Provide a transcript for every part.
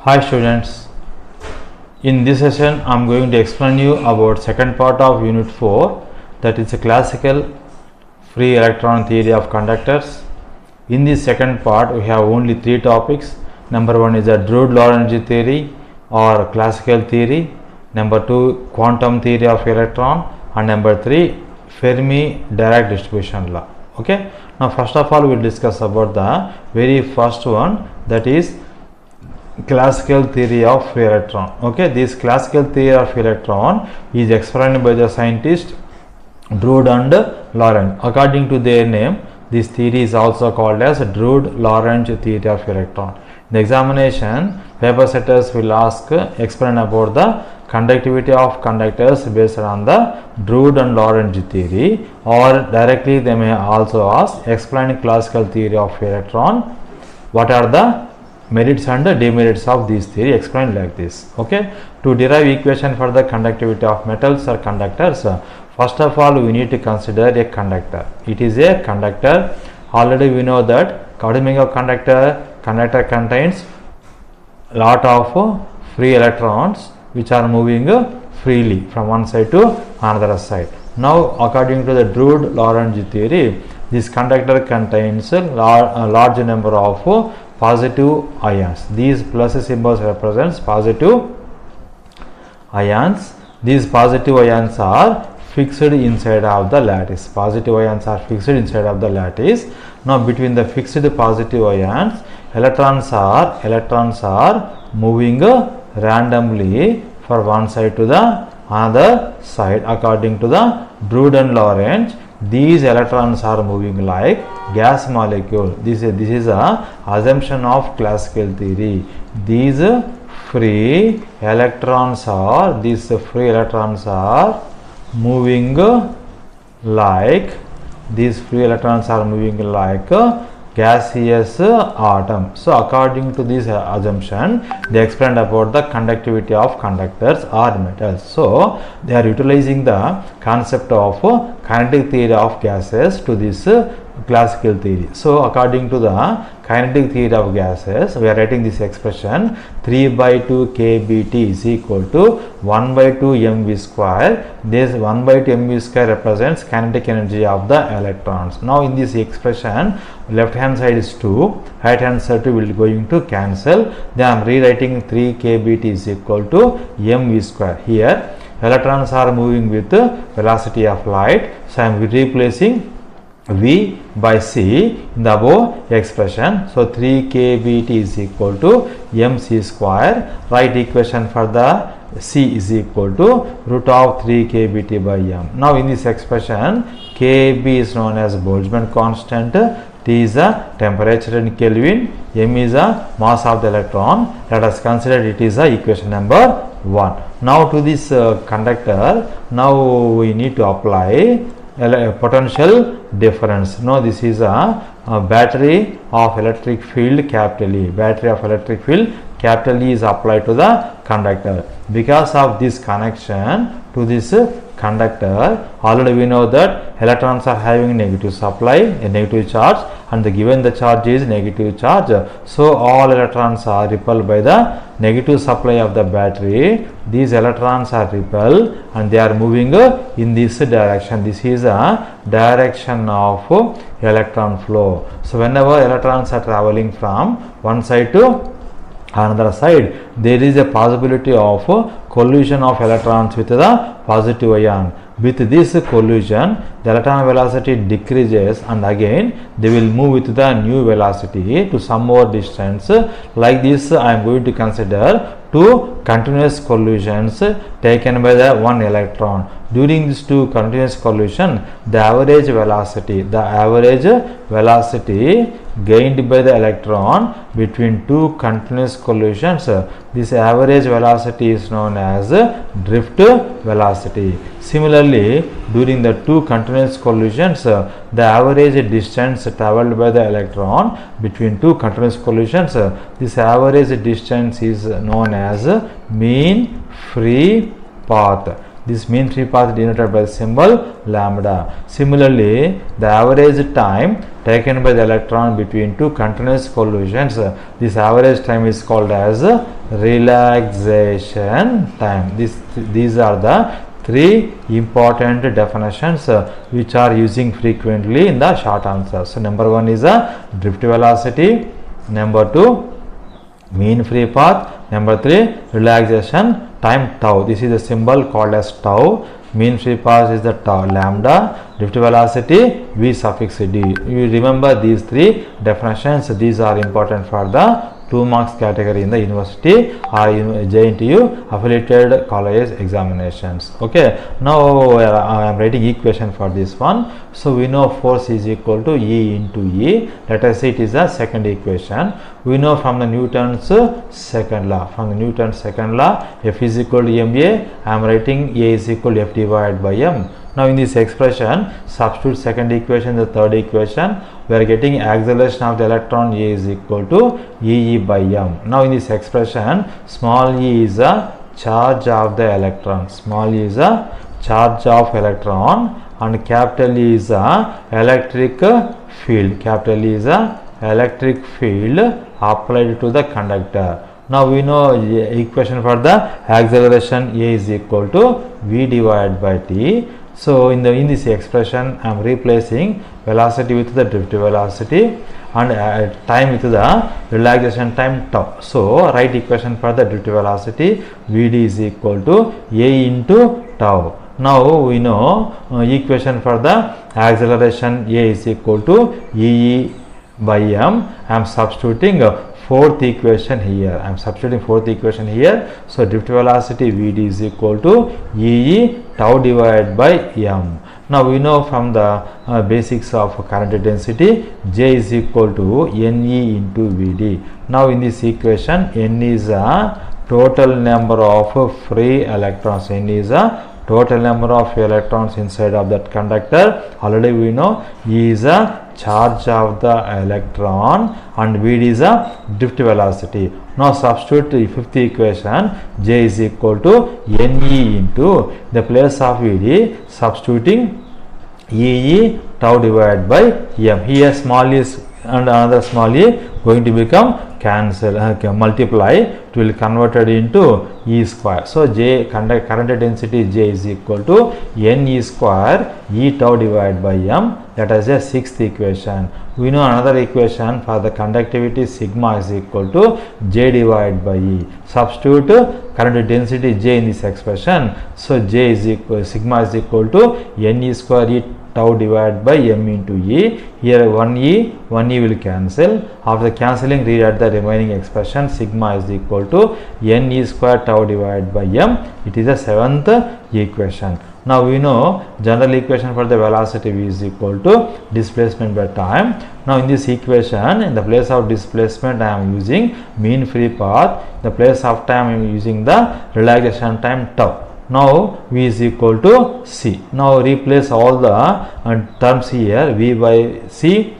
Hi students, in this session I am going to explain you about second part of unit 4, that is a classical free electron theory of conductors. In this second part we have only three topics. Number 1 is a Drude-Lorentz theory or classical theory. Number 2, quantum theory of electron, and number 3, Fermi Dirac distribution law. Okay, now first of all we will discuss about the very first one, that is classical theory of electron. Okay, this classical theory of electron is explained by the scientist Drude and Lorentz. According to their name, this theory is also called as Drude-Lorentz theory of electron. In the examination, paper setters will ask explain about the conductivity of conductors based on the Drude and Lorentz theory, or directly they may also ask explain classical theory of electron. What are the merits and the demerits of this theory? Explained like this. Okay, to derive equation for the conductivity of metals or conductors, first of all we need to consider a conductor. It is a conductor. Already we know that coordinating of conductor contains lot of free electrons which are moving freely from one side to another side. Now according to the Drude-Lorentz theory, this conductor contains a large number of positive ions. These plus symbols represents positive ions. These positive ions are fixed inside of the lattice. Positive ions are fixed inside of the lattice. Now between the fixed positive ions, electrons are moving randomly for one side to the other side. According to the Drude and Lorentz, these electrons are moving like gas molecule. This is a assumption of classical theory. These free electrons are moving like gaseous atom. So according to this assumption, they explained about the conductivity of conductors or metals. So they are utilizing the concept of kinetic theory of gases to this classical theory. So according to the kinetic theory of gases, we are writing this expression 3/2 kBT is equal to 1/2 mv square. This 1/2 mv square represents kinetic energy of the electrons. Now in this expression, left hand side is 2, right hand side 2 will going to cancel. Then I am rewriting 3 kBT is equal to mv square. Here electrons are moving with the velocity of light, so I am replacing V by C in the above expression. So 3 kBT is equal to mc square. Write equation for the C is equal to root of 3 kBT by m. Now in this expression, kB is known as Boltzmann constant, T is a temperature in Kelvin, m is a mass of the electron. Let us consider it is a equation number 1. Now to this conductor, now we need to apply potential difference. Now this is a battery of electric field capital E. Battery of electric field capital E is applied to the conductor. Because of this connection to this conductor, already we know that electrons are having negative supply, a negative charge, and given the charge is negative charge, so all electrons are repelled by the negative supply of the battery. These electrons are repelled and they are moving in this direction. This is a direction of electron flow. So whenever electrons are traveling from one side to another side, there is a possibility of collision of electrons with the positive ion. With this collision, the electron velocity decreases and again they will move with the new velocity to some more distance. Like this, I am going to consider two continuous collisions taken by the one electron. During these two continuous collision, the average velocity gained by the electron between two continuous collisions, this average velocity is known as drift velocity. Similarly, during the two continuous collisions, the average distance traveled by the electron between two continuous collisions, this average distance is known as mean free path. This mean free path denoted by the symbol lambda. Similarly, the average time taken by the electron between two continuous collisions, this average time is called as relaxation time. These are the three important definitions which are using frequently in the short answer. So, number 1 is a drift velocity, number 2 mean free path, number 3 relaxation time tau. This is a symbol called as tau. Mean free path is the tau lambda, drift velocity v suffix d. You remember these three definitions. These are important for the 2 marks category in the university or JNTU affiliated college examinations. Okay, now I am writing equation for this one. So we know force is equal to E into E. Let us say it is a second equation. We know from the Newton's second law. From the Newton's second law, F is equal to ma. I am writing A is equal to F divided by m. Now in this expression, substitute second equation, the third equation, we are getting acceleration of the electron A is equal to E by m. Now in this expression, small e is a charge of the electron. Small e is a charge of electron and capital E is a electric field. Capital E is a electric field applied to the conductor. Now we know the equation for the acceleration A is equal to V divided by T. So in this expression, I am replacing velocity with the drift velocity and time with the relaxation time tau. So write equation for the drift velocity, Vd is equal to A into tau. Now we know equation for the acceleration A is equal to E by m. I am substituting fourth equation here. I am substituting fourth equation here. So drift velocity Vd is equal to E tau divided by m. Now we know from the basics of current density, J is equal to Ne into Vd. Now in this equation, N is a total number of free electrons. N is a total number of electrons inside of that conductor. Already we know E is a charge of the electron and Vd is a drift velocity. Now substitute the fifth equation, J is equal to Ne into the place of Vd, substituting E tau divided by m. Here small e and another small e going to become cancel, multiply, it will converted into E square. So J current density J is equal to Ne square E tau divided by m. That is a sixth equation. We know another equation for the conductivity, sigma is equal to J divided by E. Substitute current density J in this expression. So J is equal, sigma is equal to Ne square E tau divided by m into E. Here 1 E will cancel. After cancelling, rewrite the remaining expression, sigma is equal to Ne square tau divided by m. It is the seventh equation. Now we know general equation for the velocity V is equal to displacement by time. Now in this equation, in the place of displacement I am using mean free path, the place of time I am using the relaxation time tau. Now V is equal to C. Now replace all the terms here, V by C,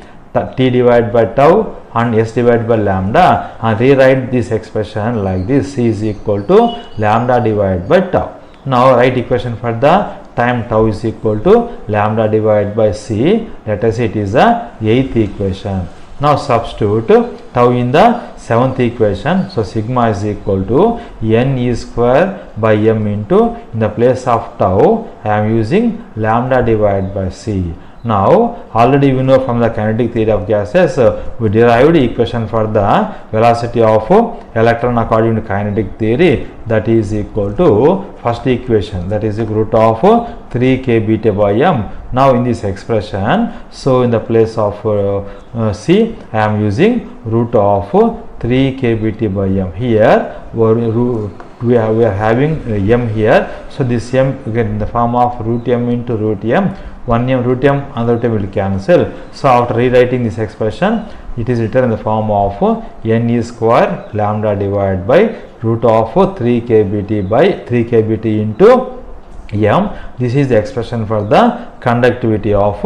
T divided by tau and S divided by lambda, and rewrite this expression like this, C is equal to lambda divided by tau. Now write equation for the time tau is equal to lambda divided by C. Let us say it is the eighth equation. Now substitute tau in the seventh equation. So sigma is equal to Ne square by m into, in the place of tau I am using lambda divided by C. Now already we know from the kinetic theory of gases, we derived equation for the velocity of electron according to kinetic theory, that is equal to first equation, that is the root of 3 k beta by m. Now in this expression, so in the place of C I am using root of 3 k beta by m. Here we are having m here, so this m again in the form of root m into root m. 1m root m, another term will cancel. So after rewriting this expression, it is written in the form of Ne square lambda divided by root of 3 k bt by 3 k bt into m. This is the expression for the conductivity of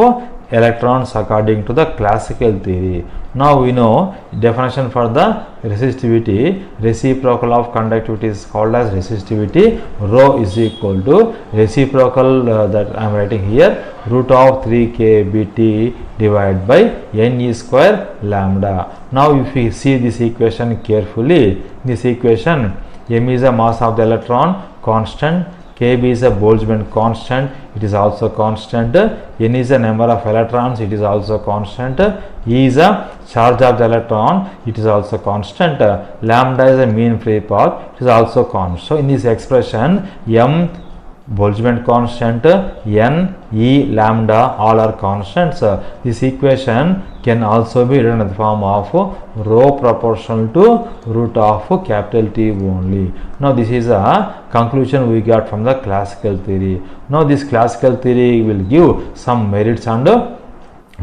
electrons according to the classical theory. Now we know definition for the resistivity. Reciprocal of conductivity is called as resistivity. Rho is equal to reciprocal that I am writing here, root of 3k bt divided by n e square lambda. Now if we see this equation carefully, this equation, m is the mass of the electron, constant, kb is a Boltzmann constant, it is also constant, n is the number of electrons, it is also constant, e is a charge of the electron, it is also constant, lambda is a mean free path, it is also constant. So in this expression, m Boltzmann constant, n, e, lambda all are constants. This equation can also be written in the form of rho proportional to root of capital T only. Now this is a conclusion we got from the classical theory. Now this classical theory will give some merits and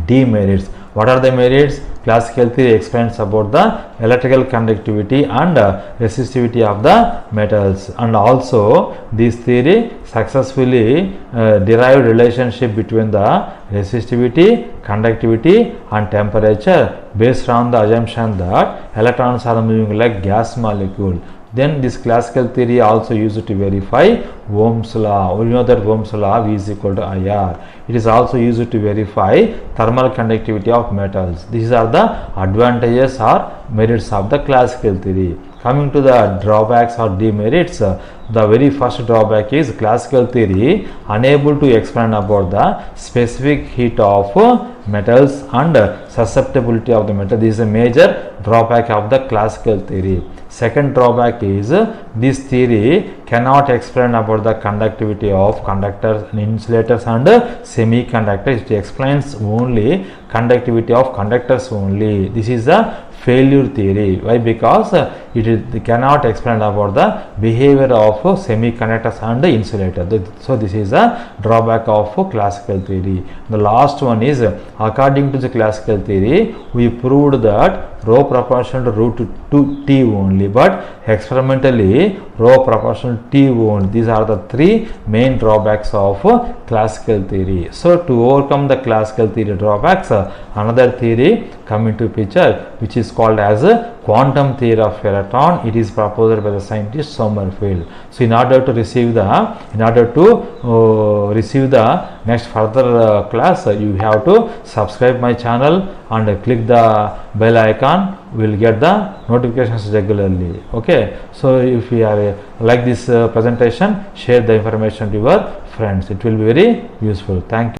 demerits. What are the merits? Classical theory explains about the electrical conductivity and resistivity of the metals, and also this theory successfully derived relationship between the resistivity, conductivity and temperature based on the assumption that electrons are moving like gas molecule. Then this classical theory also used to verify Ohm's law. We know that Ohm's law V is equal to IR. It is also used to verify thermal conductivity of metals. These are the advantages or merits of the classical theory. Coming to the drawbacks or demerits, the very first drawback is classical theory unable to explain about the specific heat of metals and susceptibility of the metal. This is a major drawback of the classical theory. Second drawback is this theory cannot explain about the conductivity of conductors, insulators and semiconductors. It explains only conductivity of conductors only. This is a failure theory. Why? Because it cannot explain about the behavior of semiconductors and insulators. So this is a drawback of classical theory. The last one is, according to the classical theory, we proved that rho proportional to root to T only, but experimentally rho proportional to T only. These are the three main drawbacks of classical theory. So to overcome the classical theory drawbacks, another theory come into picture, which is called as quantum theory of electron. It is proposed by the scientist Sommerfeld. So in order to receive the next further class, you have to subscribe my channel and click the bell icon. We will get the notifications regularly. Okay, so if you are like this presentation, share the information to your friends. It will be very useful. Thank you.